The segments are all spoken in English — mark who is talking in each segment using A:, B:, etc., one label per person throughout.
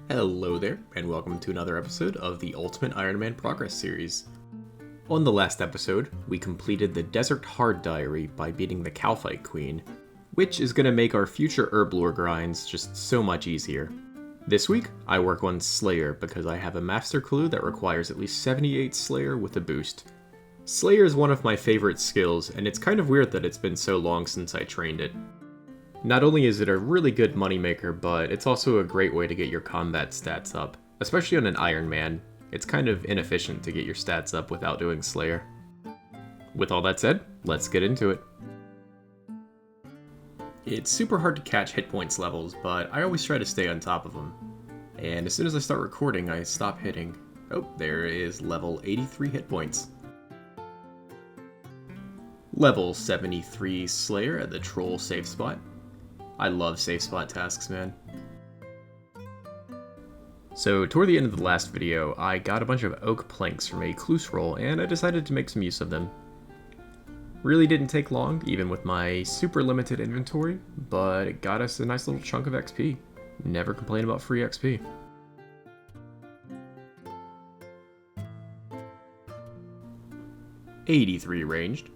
A: Hello there, and welcome to another episode of the Ultimate Iron Man Progress Series. On the last episode, we completed the Desert Hard Diary by beating the Calphite Queen, which is going to make our future herb lore grinds just so much easier. This week, I work on Slayer because I have a master clue that requires at least 78 Slayer with a boost. Slayer is one of my favorite skills, and it's kind of weird that it's been so long since I trained it. Not only is it a really good moneymaker, but it's also a great way to get your combat stats up. Especially on an Iron Man, it's kind of inefficient to get your stats up without doing Slayer. With all that said, let's get into it. It's super hard to catch hit points levels, but I always try to stay on top of them. And as soon as I start recording, I stop hitting. Oh, there is level 83 hit points. Level 73 Slayer at the Troll safe spot. I love safe spot tasks, man. So, toward the end of the last video, I got a bunch of oak planks from a clue scroll, and I decided to make some use of them. Really didn't take long, even with my super limited inventory, but it got us a nice little chunk of XP. Never complain about free XP. "83 ranged.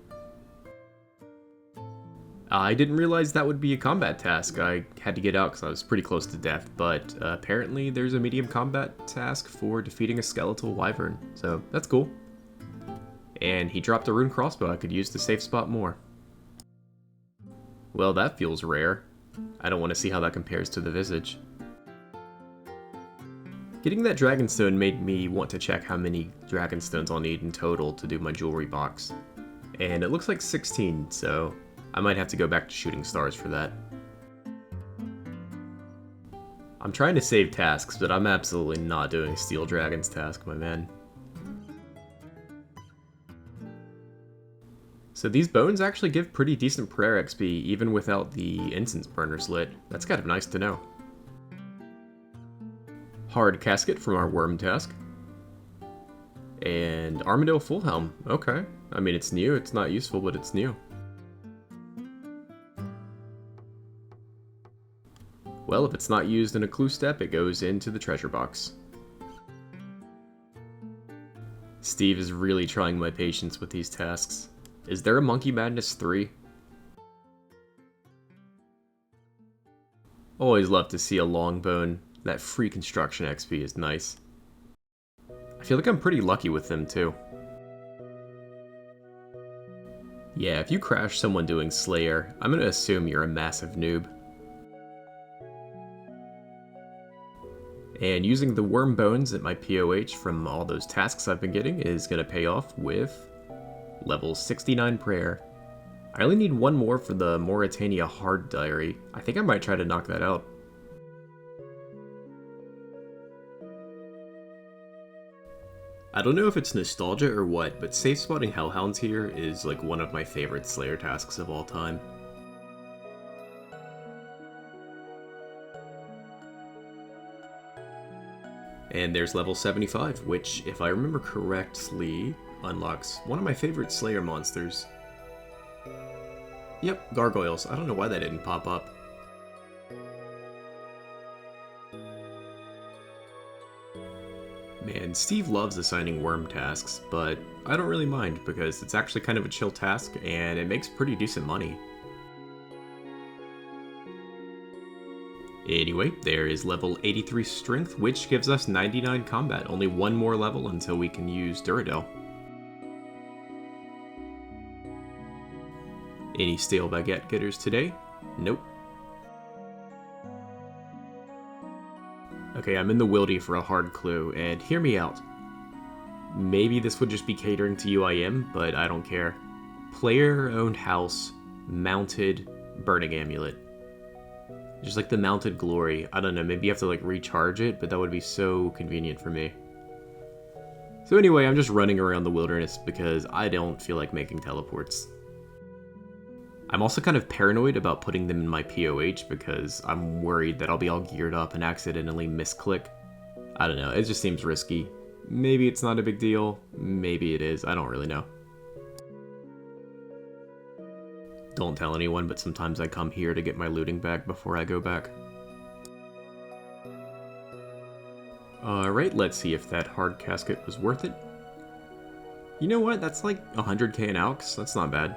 A: I didn't realize that would be a combat task. I had to get out because I was pretty close to death, but apparently there's a medium combat task for defeating a skeletal wyvern, so that's cool. And he dropped a rune crossbow I could use to safe spot more. Well, that feels rare. I don't want to see how that compares to the Visage. Getting that Dragonstone made me want to check how many Dragonstones I'll need in total to do my jewelry box. And it looks like 16, so I might have to go back to shooting stars for that. I'm trying to save tasks, but I'm absolutely not doing Steel Dragon's task, my man. So these bones actually give pretty decent prayer XP, even without the incense burners lit. That's kind of nice to know. Hard casket from our worm task. And Armadillo full helm. Okay. I mean, it's new, it's not useful, but it's new. Well, if it's not used in a clue step, it goes into the treasure box. Steve is really trying my patience with these tasks. Is there a Monkey Madness 3? Always love to see a long bone. That free construction XP is nice. I feel like I'm pretty lucky with them too. Yeah, if you crash someone doing Slayer, I'm gonna assume you're a massive noob. And using the worm bones at my POH from all those tasks I've been getting is going to pay off with level 69 prayer. I only need one more for the Morytania Hard Diary. I think I might try to knock that out. I don't know if it's nostalgia or what, but safe spotting Hellhounds here is like one of my favorite Slayer tasks of all time. And there's level 75, which, if I remember correctly, unlocks one of my favorite Slayer monsters. Yep, gargoyles. I don't know why that didn't pop up. Man, Steve loves assigning worm tasks, but I don't really mind because it's actually kind of a chill task and it makes pretty decent money. Anyway, there is level 83 strength, which gives us 99 combat, only one more level until we can use Duradel. Any stale baguette getters today? Nope. Okay, I'm in the Wildy for a hard clue, and hear me out. Maybe this would just be catering to UIM, but I don't care. Player-owned house, mounted burning amulet. Just like the mounted glory. I don't know, maybe you have to like recharge it, but that would be so convenient for me. So anyway, I'm just running around the wilderness because I don't feel like making teleports. I'm also kind of paranoid about putting them in my POH because I'm worried that I'll be all geared up and accidentally misclick. I don't know, it just seems risky. Maybe it's not a big deal, maybe it is, I don't really know. Don't tell anyone, but sometimes I come here to get my looting back before I go back. Alright, let's see if that hard casket was worth it. You know what? That's like 100k in alks. That's not bad.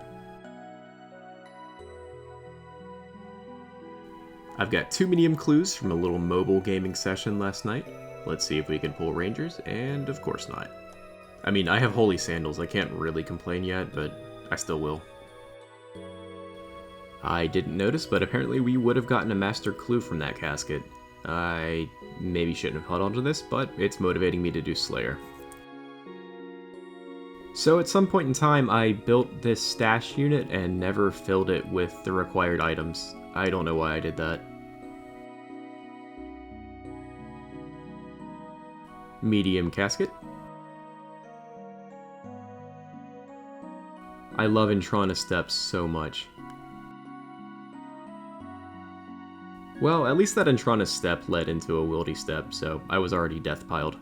A: I've got 2 medium clues from a little mobile gaming session last night. Let's see if we can pull Rangers, and of course not. I mean, I have Holy Sandals. I can't really complain yet, but I still will. I didn't notice, but apparently we would have gotten a master clue from that casket. I maybe shouldn't have held on to this, but it's motivating me to do Slayer. So at some point in time, I built this stash unit and never filled it with the required items. I don't know why I did that. Medium casket. I love Entrana Steps so much. Well, at least that Entrana Step led into a Wildy Step, so I was already death piled.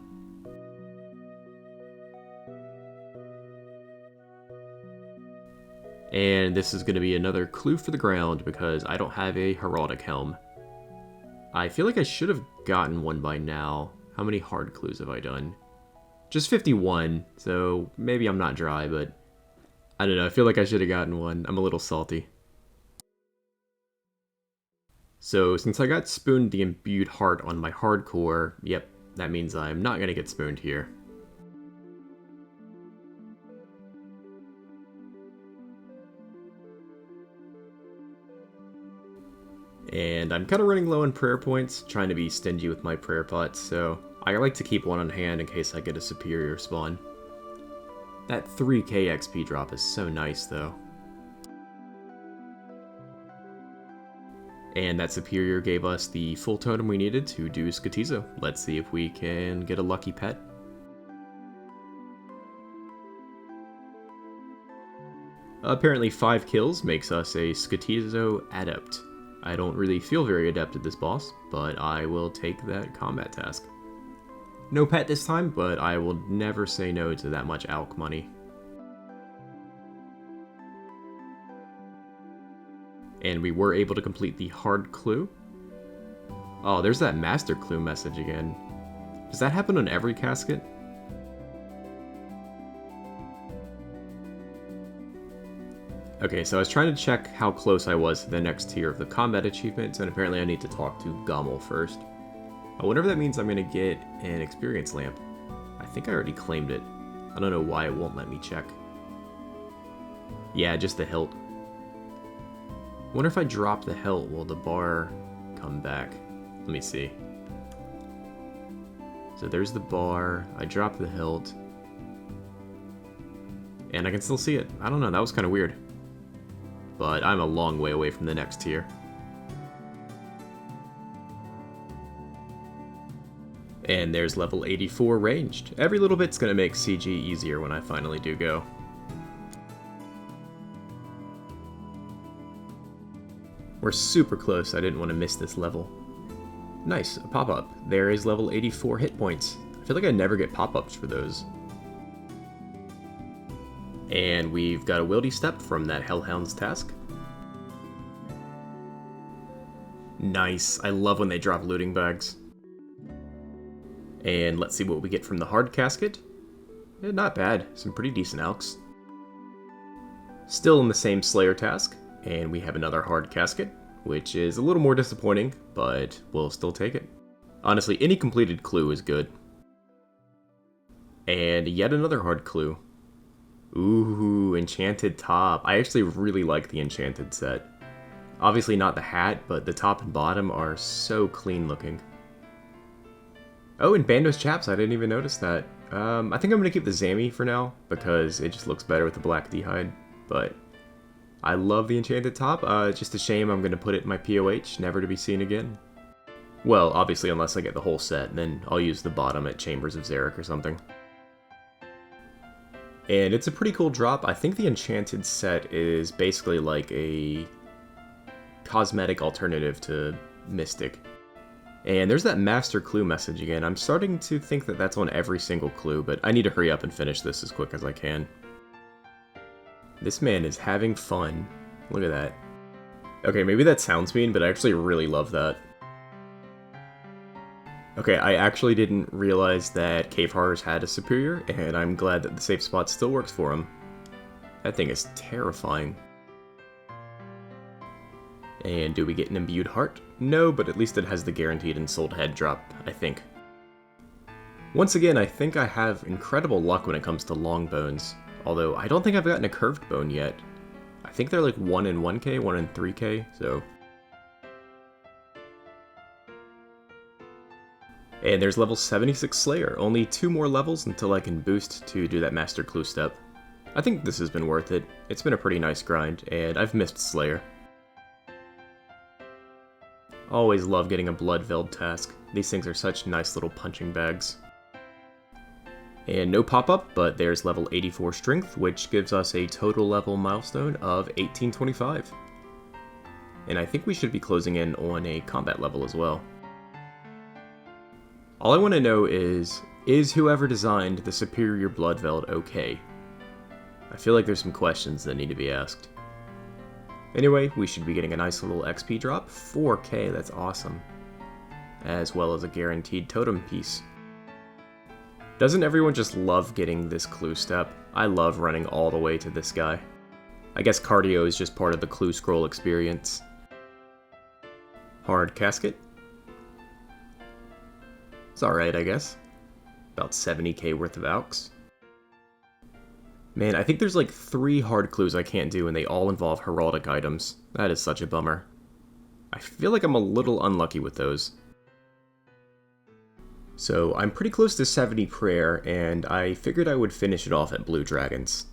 A: And this is going to be another clue for the ground because I don't have a Heraldic Helm. I feel like I should have gotten one by now. How many hard clues have I done? Just 51, so maybe I'm not dry, but I don't know, I feel like I should have gotten one. I'm a little salty. So since I got spooned the Imbued Heart on my hardcore, yep, that means I'm not going to get spooned here. And I'm kind of running low on prayer points, trying to be stingy with my prayer pots, so I like to keep one on hand in case I get a superior spawn. That 3k XP drop is so nice, though. And that superior gave us the full totem we needed to do Skotizo. Let's see if we can get a lucky pet. Apparently 5 kills makes us a Skotizo Adept. I don't really feel very adept at this boss, but I will take that combat task. No pet this time, but I will never say no to that much alk money. And we were able to complete the hard clue. Oh, there's that master clue message again. Does that happen on every casket? Okay, so I was trying to check how close I was to the next tier of the combat achievements, and apparently I need to talk to Gommel first. Whatever that means, I'm going to get an experience lamp. I think I already claimed it. I don't know why it won't let me check. Yeah, just the hilt. I wonder if I drop the hilt, will the bar come back? Let me see. So there's the bar, I drop the hilt, and I can still see it. I don't know, that was kind of weird. But I'm a long way away from the next tier. And there's level 84 ranged. Every little bit's gonna make CG easier when I finally do go. We're super close, I didn't want to miss this level. Nice, a pop-up. There is level 84 hit points. I feel like I never get pop-ups for those. And we've got a Wildy Step from that Hellhound's task. Nice, I love when they drop looting bags. And let's see what we get from the hard casket. Not bad, some pretty decent alks. Still in the same Slayer task, and we have another hard casket, which is a little more disappointing, but we'll still take it. Honestly, any completed clue is good. And yet another hard clue. Ooh, Enchanted Top. I actually really like the Enchanted set. Obviously not the hat, but the top and bottom are so clean looking. Oh, and Bando's Chaps, I didn't even notice that. I think I'm going to keep the Zami for now, because it just looks better with the black D-hide, but I love the Enchanted Top. It's just a shame I'm going to put it in my POH, never to be seen again. Well, obviously unless I get the whole set, then I'll use the bottom at Chambers of Xeric or something. And it's a pretty cool drop. I think the Enchanted set is basically like a cosmetic alternative to Mystic. And there's that Master Clue message again. I'm starting to think that that's on every single clue, but I need to hurry up and finish this as quick as I can. This man is having fun. Look at that. Okay, maybe that sounds mean, but I actually really love that. Okay, I actually didn't realize that Cave Horrors had a superior, and I'm glad that the safe spot still works for him. That thing is terrifying. And do we get an imbued heart? No, but at least it has the guaranteed and sold head drop, I think. Once again, I think I have incredible luck when it comes to long bones, although I don't think I've gotten a curved bone yet. I think they're like 1 in 1k, 1 in 3k, so... And there's level 76 Slayer, only 2 more levels until I can boost to do that Master Clue step. I think this has been worth it. It's been a pretty nice grind, and I've missed Slayer. Always love getting a Blood Veld task. These things are such nice little punching bags. And no pop-up, but there's level 84 Strength, which gives us a total level milestone of 1825. And I think we should be closing in on a combat level as well. All I want to know is whoever designed the superior Blood Veld okay? I feel like there's some questions that need to be asked. Anyway, we should be getting a nice little XP drop, 4k, that's awesome. As well as a guaranteed totem piece. Doesn't everyone just love getting this clue step? I love running all the way to this guy. I guess cardio is just part of the clue scroll experience. Hard casket. It's alright, I guess. About 70k worth of alks. Man, I think there's like 3 hard clues I can't do and they all involve heraldic items. That is such a bummer. I feel like I'm a little unlucky with those. So I'm pretty close to 70 prayer, and I figured I would finish it off at Blue Dragons.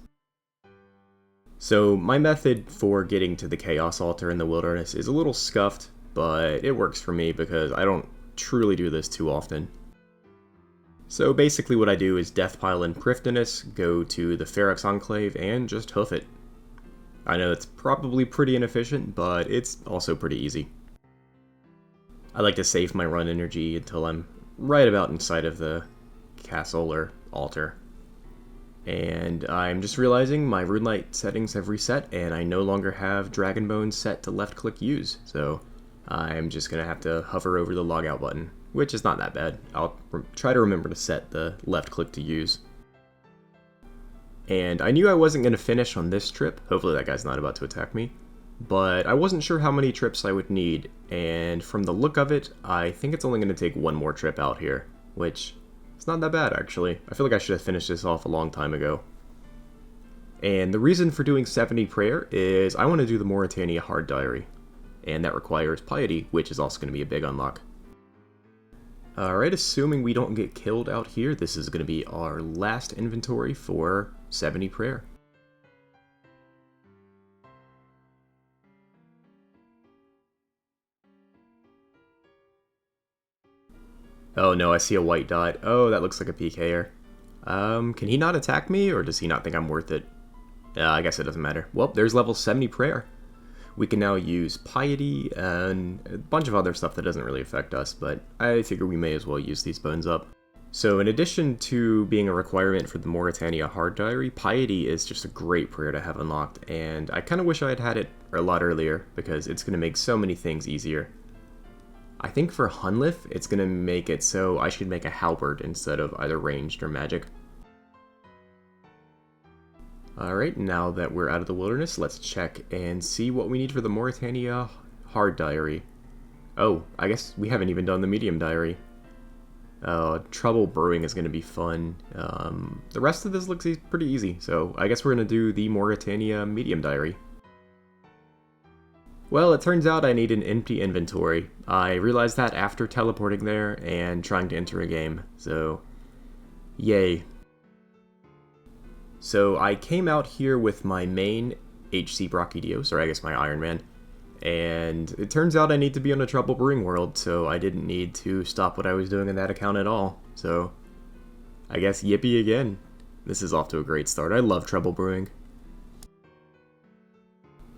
A: So my method for getting to the Chaos Altar in the Wilderness is a little scuffed, but it works for me because I don't truly do this too often. So basically what I do is Death Pile in Prifddinas, go to the Ferox Enclave, and just hoof it. I know it's probably pretty inefficient, but it's also pretty easy. I like to save my run energy until I'm right about inside of the castle or altar. And I'm just realizing my Runelight settings have reset, and I no longer have Dragon Bones set to left-click use, so I'm just going to have to hover over the logout button, which is not that bad. I'll try to remember to set the left-click to use. And I knew I wasn't going to finish on this trip, hopefully that guy's not about to attack me, but I wasn't sure how many trips I would need, and from the look of it, I think it's only going to take 1 more trip out here, which is not that bad actually. I feel like I should have finished this off a long time ago. And the reason for doing 70 prayer is I want to do the Morytania Hard Diary, and that requires Piety, which is also going to be a big unlock. Alright, assuming we don't get killed out here, this is going to be our last inventory for 70 prayer. Oh no, I see a white dot. Oh, that looks like a PKer. Can he not attack me, or does he not think I'm worth it? I guess it doesn't matter. Well, there's level 70 prayer. We can now use Piety and a bunch of other stuff that doesn't really affect us, but I figure we may as well use these bones up. So in addition to being a requirement for the Morytania Hard Diary, Piety is just a great prayer to have unlocked, and I kind of wish I had had it a lot earlier, because it's going to make so many things easier. I think for Hunlif, it's going to make it so I should make a halberd instead of either ranged or magic. Alright, now that we're out of the wilderness, let's check and see what we need for the Morytania Hard Diary. Oh, I guess we haven't even done the Medium Diary. Trouble Brewing is going to be fun. The rest of this looks pretty easy, so I guess we're going to do the Morytania Medium Diary. Well, it turns out I need an empty inventory. I realized that after teleporting there and trying to enter a game, so yay. So I came out here with my main UIMBrachy Dios, or I guess my Iron Man, and it turns out I need to be on a Trouble Brewing world, so I didn't need to stop what I was doing in that account at all. So I guess yippee again. This is off to a great start. I love Trouble Brewing.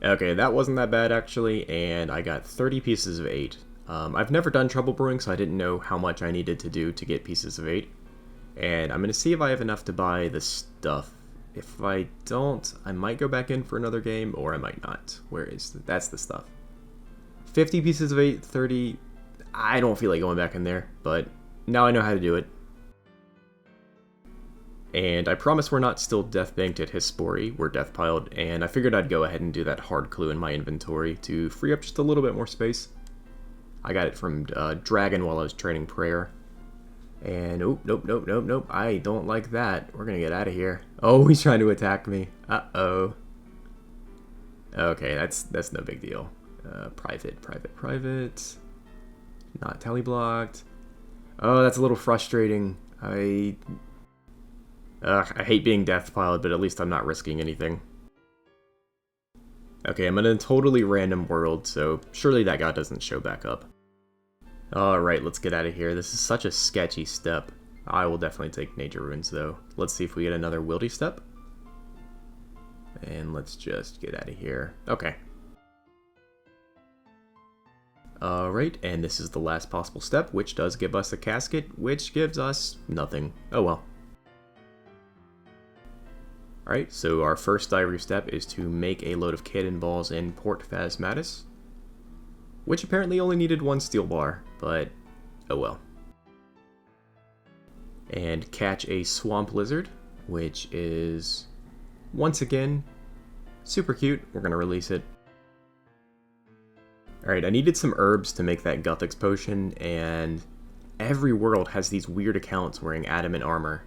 A: Okay, that wasn't that bad actually, and I got 30 pieces of 8. I've never done Trouble Brewing, so I didn't know how much I needed to do to get pieces of 8. And I'm going to see if I have enough to buy the stuff. If I don't, I might go back in for another game, or I might not. Where is that's the stuff. 50 pieces of 8, 30, I don't feel like going back in there, but now I know how to do it. And I promise we're not still death banked at Hispori, we're death piled, and I figured I'd go ahead and do that hard clue in my inventory to free up just a little bit more space. I got it from Dragon while I was training Prayer. And, oh, nope, I don't like that. We're gonna get out of here. Oh, he's trying to attack me. Uh-oh. Okay, that's no big deal. Private. Not tally blocked. Oh, that's a little frustrating. I hate being death piled, but at least I'm not risking anything. Okay, I'm in a totally random world, so surely that guy doesn't show back up. Alright, let's get out of here. This is such a sketchy step. I will definitely take Nature Ruins, though. Let's see if we get another Wildy step. And let's just get out of here. Okay. Alright, and this is the last possible step, which does give us a casket, which gives us nothing. Oh well. Alright, so our first diary step is to make a load of cannonballs in Port Phasmatis, which apparently only needed one steel bar, but oh well. And catch a swamp lizard, which is, once again, super cute. We're going to release it. Alright, I needed some herbs to make that Guthix potion, and every world has these weird accounts wearing adamant armor.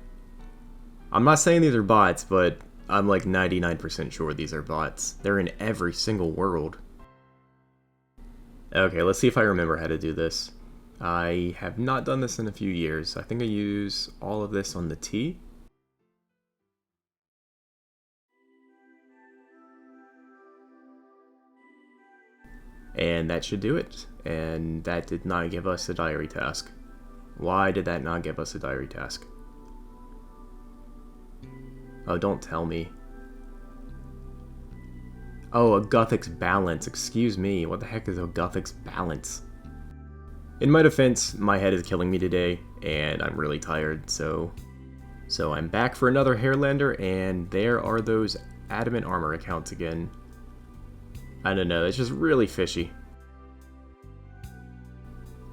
A: I'm not saying these are bots, but I'm like 99% sure these are bots. They're in every single world. Okay, let's see if I remember how to do this. I have not done this in a few years. I think I use all of this on the T. And that should do it. And that did not give us a diary task. Why did that not give us a diary task? Oh, don't tell me. Oh, a Guthix balance. Excuse me. What the heck is a Guthix balance? In my defense, my head is killing me today, and I'm really tired, so I'm back for another Hairlander, and there are those adamant armor accounts again. I don't know, it's just really fishy.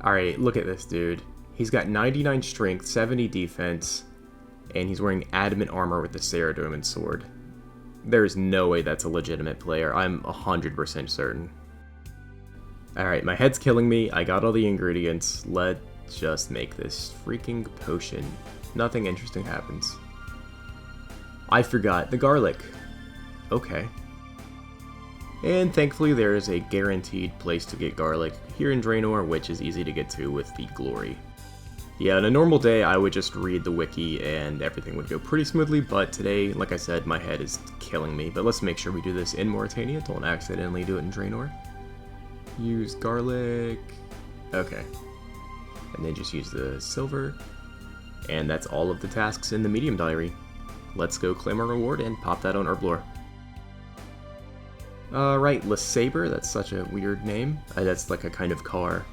A: Alright, look at this dude. He's got 99 strength, 70 defense, and he's wearing adamant armor with the Ceradomin sword. There's no way that's a legitimate player, I'm 100% certain. Alright, my head's killing me, I got all the ingredients, let's just make this freaking potion. Nothing interesting happens. I forgot the garlic. Okay. And thankfully there is a guaranteed place to get garlic here in Draenor, which is easy to get to with the Glory. Yeah, on a normal day I would just read the wiki and everything would go pretty smoothly, but today, like I said, my head is killing me. But let's make sure we do this in Morytania, don't accidentally do it in Draenor. Use garlic. Okay. And then just use the silver. And that's all of the tasks in the medium diary. Let's go claim our reward and pop that on Herblore. Right, LeSabre, that's such a weird name. That's like a kind of car.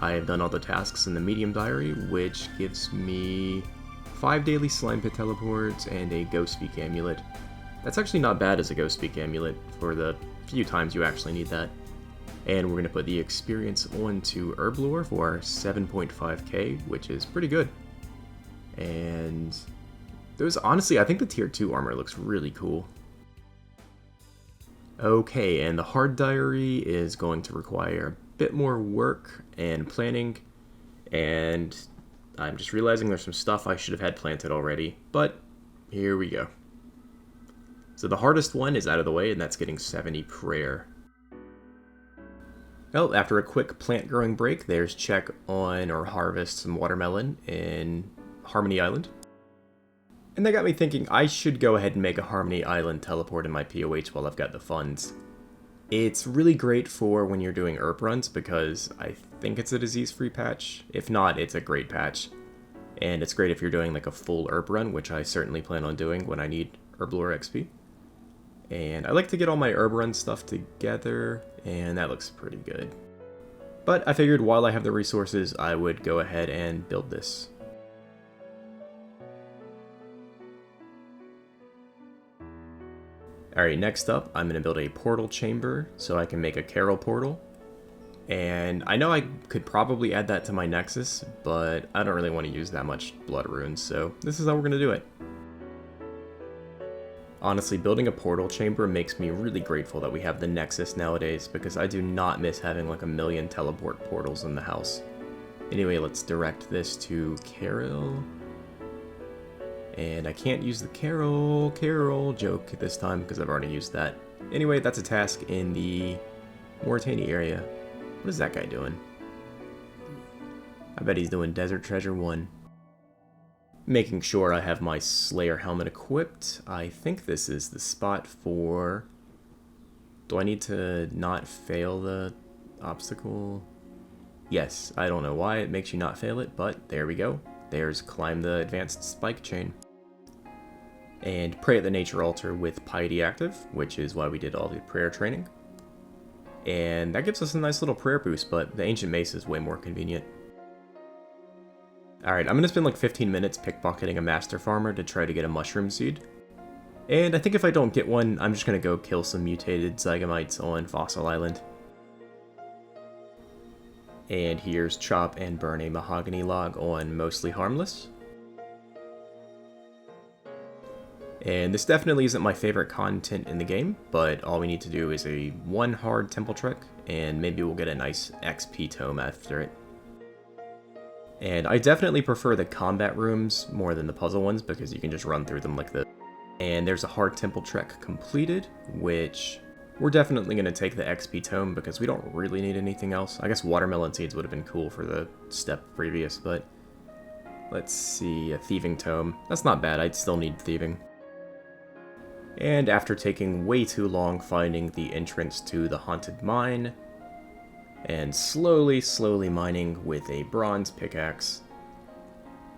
A: I have done all the tasks in the medium diary, which gives me 5 daily slime pit teleports and a ghost speak amulet. That's actually not bad as a ghost speak amulet for the few times you actually need that. And we're going to put the experience onto Herblore for 7.5k, which is pretty good. And those, honestly, I think the tier 2 armor looks really cool. Okay, and the hard diary is going to require a bit more work and planning, and I'm just realizing there's some stuff I should have had planted already, but here we go. So the hardest one is out of the way, and that's getting 70 prayer. Well, after a quick plant growing break, there's check on or harvest some watermelon in Harmony Island. And that got me thinking I should go ahead and make a Harmony Island teleport in my POH while I've got the funds. It's really great for when you're doing herb runs because I think it's a disease-free patch. If not, it's a great patch. And it's great if you're doing like a full herb run, which I certainly plan on doing when I need Herblore XP. And I like to get all my herb run stuff together, and that looks pretty good. But I figured while I have the resources, I would go ahead and build this. Alright, next up, I'm going to build a portal chamber so I can make a Carol portal. And I know I could probably add that to my Nexus, but I don't really want to use that much blood runes, so this is how we're going to do it. Honestly, building a portal chamber makes me really grateful that we have the Nexus nowadays, because I do not miss having like a million teleport portals in the house. Anyway, let's direct this to Carol. And I can't use the Carol joke this time because I've already used that. Anyway, that's a task in the Morytania area. What is that guy doing? I bet he's doing Desert Treasure 1. Making sure I have my Slayer helmet equipped. I think this is the spot for... Do I need to not fail the obstacle? Yes, I don't know why it makes you not fail it, but there we go. There's climb the advanced spike chain. And pray at the nature altar with Piety active, which is why we did all the prayer training. And that gives us a nice little prayer boost, but the ancient mace is way more convenient. Alright, I'm going to spend like 15 minutes pickpocketing a master farmer to try to get a mushroom seed. And I think if I don't get one, I'm just going to go kill some mutated zygomites on Fossil Island. And here's chop and burn a mahogany log on Mostly Harmless. And this definitely isn't my favorite content in the game, but all we need to do is a one hard temple trek, and maybe we'll get a nice XP tome after it. And I definitely prefer the combat rooms more than the puzzle ones, because you can just run through them like this. And there's a hard temple trek completed, which we're definitely going to take the XP tome because we don't really need anything else. I guess watermelon seeds would have been cool for the step previous, but let's see, a thieving tome. That's not bad, I'd still need thieving. And after taking way too long finding the entrance to the haunted mine, and slowly mining with a bronze pickaxe,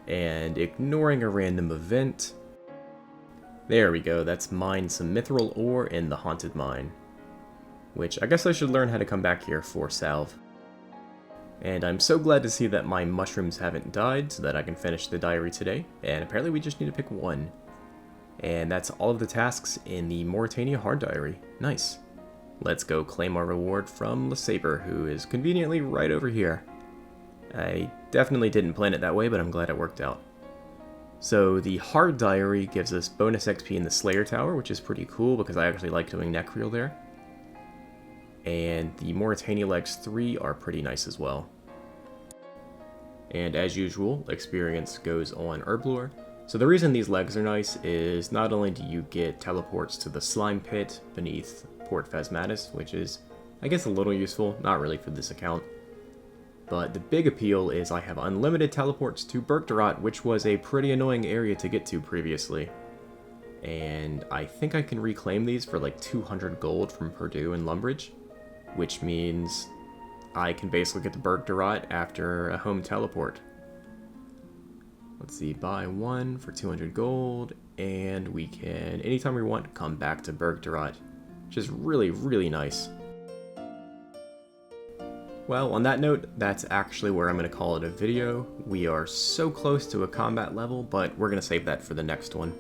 A: and ignoring a random event, there we go, that's mine some mithril ore in the haunted mine. Which I guess I should learn how to come back here for salve. And I'm so glad to see that my mushrooms haven't died so that I can finish the diary today, and apparently we just need to pick one. And that's all of the tasks in the Morytania Hard Diary. Nice. Let's go claim our reward from LeSabre, who is conveniently right over here. I definitely didn't plan it that way, but I'm glad it worked out. So the Hard Diary gives us bonus XP in the Slayer Tower, which is pretty cool because I actually like doing Necreel there. And the Morytania Legs 3 are pretty nice as well. And as usual, experience goes on Herblore. So the reason these legs are nice is not only do you get teleports to the slime pit beneath Port Phasmatis, which is, I guess, a little useful, not really for this account, but the big appeal is I have unlimited teleports to Bergdarat, which was a pretty annoying area to get to previously. And I think I can reclaim these for like 200 gold from Purdue and Lumbridge, which means I can basically get to Bergdarat after a home teleport. Let's see, buy one for 200 gold, and we can, anytime we want, come back to Bergdarat, which is really nice. Well, on that note, that's actually where I'm going to call it a video. We are so close to a combat level, but we're going to save that for the next one.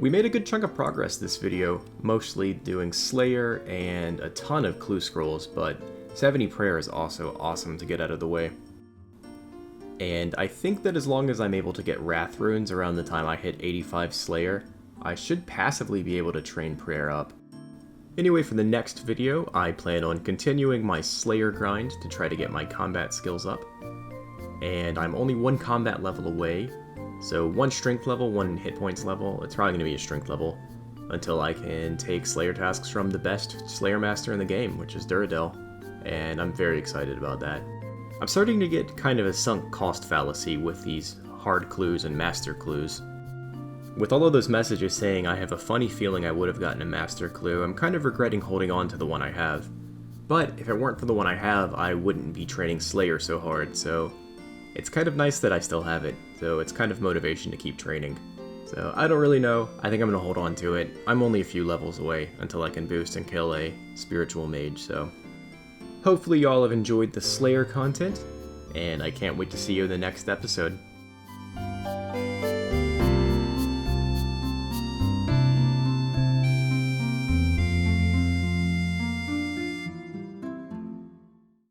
A: We made a good chunk of progress this video, mostly doing Slayer and a ton of clue scrolls, but 70 prayer is also awesome to get out of the way. And I think that as long as I'm able to get Wrath runes around the time I hit 85 Slayer, I should passively be able to train prayer up. Anyway, for the next video, I plan on continuing my Slayer grind to try to get my combat skills up. And I'm only one combat level away, so one strength level, one hit points level. It's probably going to be a strength level until I can take Slayer tasks from the best Slayer master in the game, which is Duradel, and I'm very excited about that. I'm starting to get kind of a sunk cost fallacy with these hard clues and master clues. With all of those messages saying I have a funny feeling I would have gotten a master clue, I'm kind of regretting holding on to the one I have. But if it weren't for the one I have, I wouldn't be training Slayer so hard, so it's kind of nice that I still have it, so it's kind of motivation to keep training. So I don't really know, I think I'm going to hold on to it. I'm only a few levels away until I can boost and kill a spiritual mage, so hopefully y'all have enjoyed the Slayer content, and I can't wait to see you in the next episode.